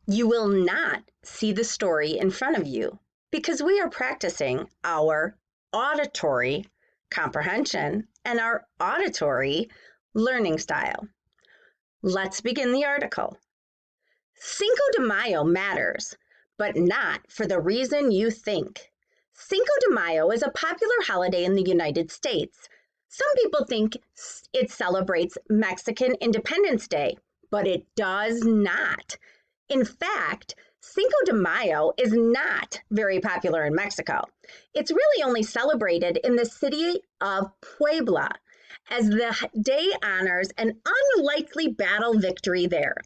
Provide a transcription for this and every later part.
You will not see the story in front of you because we are practicing our auditory comprehension and our auditory learning style. Let's begin the article. Cinco de Mayo matters, but not for the reason you think. Cinco de Mayo is a popular holiday in the United States. Some people think it celebrates Mexican Independence Day, but it does not. In fact, Cinco de Mayo is not very popular in Mexico. It's really only celebrated in the city of Puebla, as the day honors an unlikely battle victory there.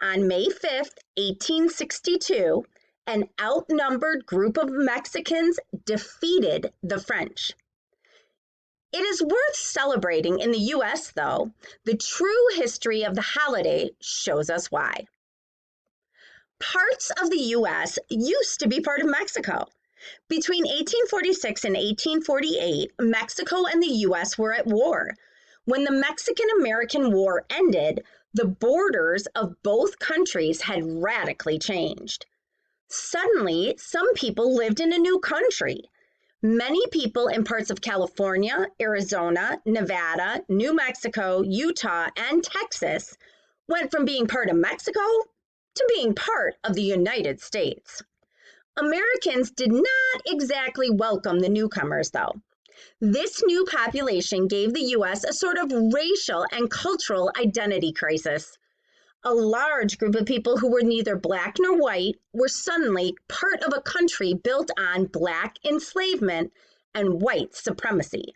On May 5th, 1862, an outnumbered group of Mexicans defeated the French. It is worth celebrating in the U.S., though. The true history of the holiday shows us why. Parts of the U.S. used to be part of Mexico. Between 1846 and 1848, Mexico and the U.S. were at war. When the Mexican-American War ended, the borders of both countries had radically changed. Suddenly, some people lived in a new country. Many people in parts of California, Arizona, Nevada, New Mexico, Utah, and Texas went from being part of Mexico to being part of the United States. Americans did not exactly welcome the newcomers, though. This new population gave the U.S. a sort of racial and cultural identity crisis. A large group of people who were neither black nor white were suddenly part of a country built on black enslavement and white supremacy.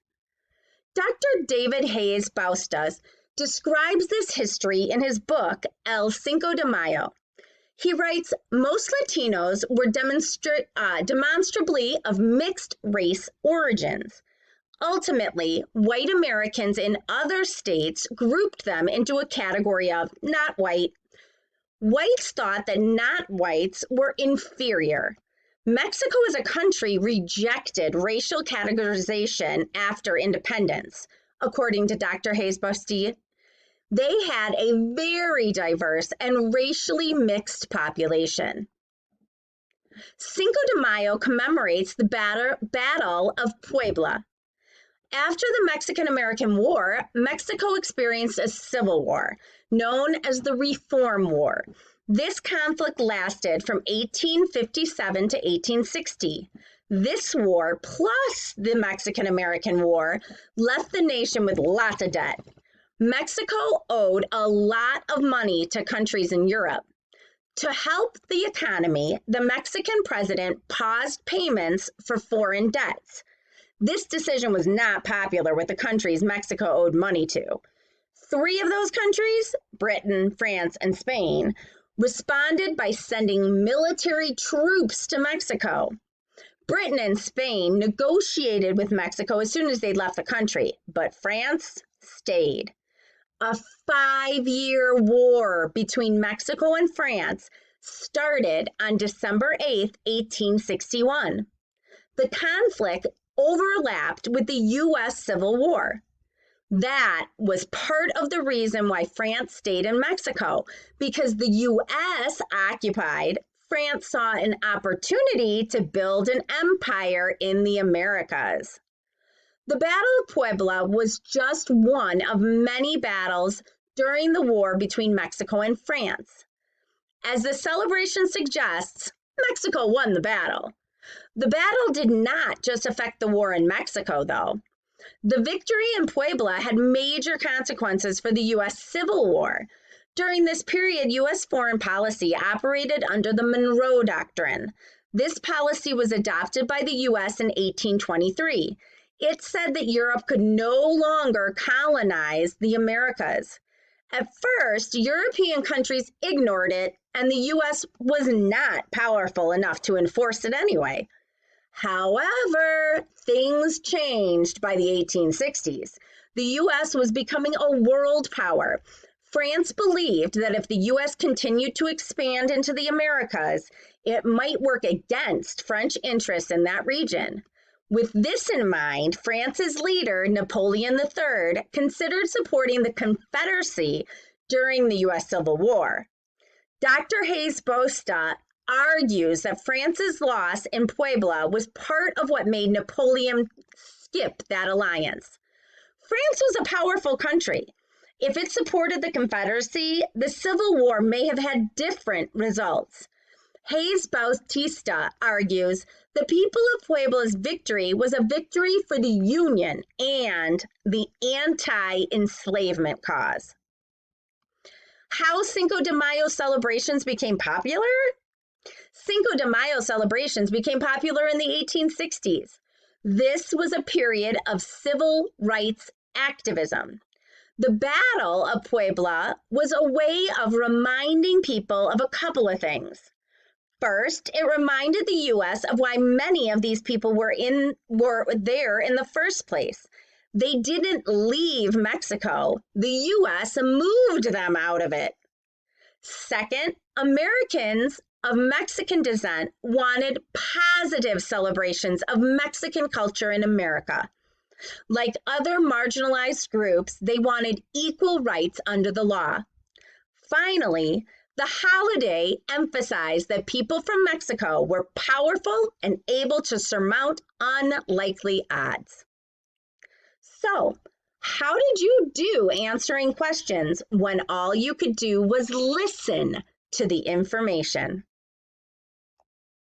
Dr. David Hayes Baustas describes this history in his book, El Cinco de Mayo. He writes, most Latinos were demonstrably of mixed race origins. Ultimately, white Americans in other states grouped them into a category of not white. Whites thought that not whites were inferior. Mexico as a country rejected racial categorization after independence, according to Dr. Hayes Baustas. They had a very diverse and racially mixed population. Cinco de Mayo commemorates the Battle of Puebla. After the Mexican-American War, Mexico experienced a civil war, known as the Reform War. This conflict lasted from 1857 to 1860. This war, plus the Mexican-American War, left the nation with lots of debt. Mexico owed a lot of money to countries in Europe. To help the economy, the Mexican president paused payments for foreign debts. This decision was not popular with the countries Mexico owed money to. 3 of those countries, Britain, France, and Spain, responded by sending military troops to Mexico. Britain and Spain negotiated with Mexico as soon as they left the country, but France stayed. A 5-year war between Mexico and France started on December 8, 1861. The conflict overlapped with the U.S. Civil War. That was part of the reason why France stayed in Mexico, because the U.S. occupied, France saw an opportunity to build an empire in the Americas. The Battle of Puebla was just one of many battles during the war between Mexico and France. As the celebration suggests, Mexico won the battle. The battle did not just affect the war in Mexico, though. The victory in Puebla had major consequences for the U.S. Civil War. During this period, U.S. foreign policy operated under the Monroe Doctrine. This policy was adopted by the U.S. in 1823. It said that Europe could no longer colonize the Americas. At first, European countries ignored it, and the U.S. was not powerful enough to enforce it anyway. However, things changed by the 1860s. The U.S. was becoming a world power. France believed that if the U.S. continued to expand into the Americas, it might work against French interests in that region. With this in mind, France's leader, Napoleon III, considered supporting the Confederacy during the U.S. Civil War. Dr. Hayes Bosta argues that France's loss in Puebla was part of what made Napoleon skip that alliance. France was a powerful country. If it supported the Confederacy, the Civil War may have had different results. Hayes Bautista argues the people of Puebla's victory was a victory for the Union and the anti-enslavement cause. How Cinco de Mayo celebrations became popular? Cinco de Mayo celebrations became popular in the 1860s. This was a period of civil rights activism. The Battle of Puebla was a way of reminding people of a couple of things. First, it reminded the U.S. of why many of these people were there in the first place. They didn't leave Mexico. The U.S. moved them out of it. Second, Americans of Mexican descent wanted positive celebrations of Mexican culture in America. Like other marginalized groups, they wanted equal rights under the law. Finally, the holiday emphasized that people from Mexico were powerful and able to surmount unlikely odds. So, how did you do answering questions when all you could do was listen to the information?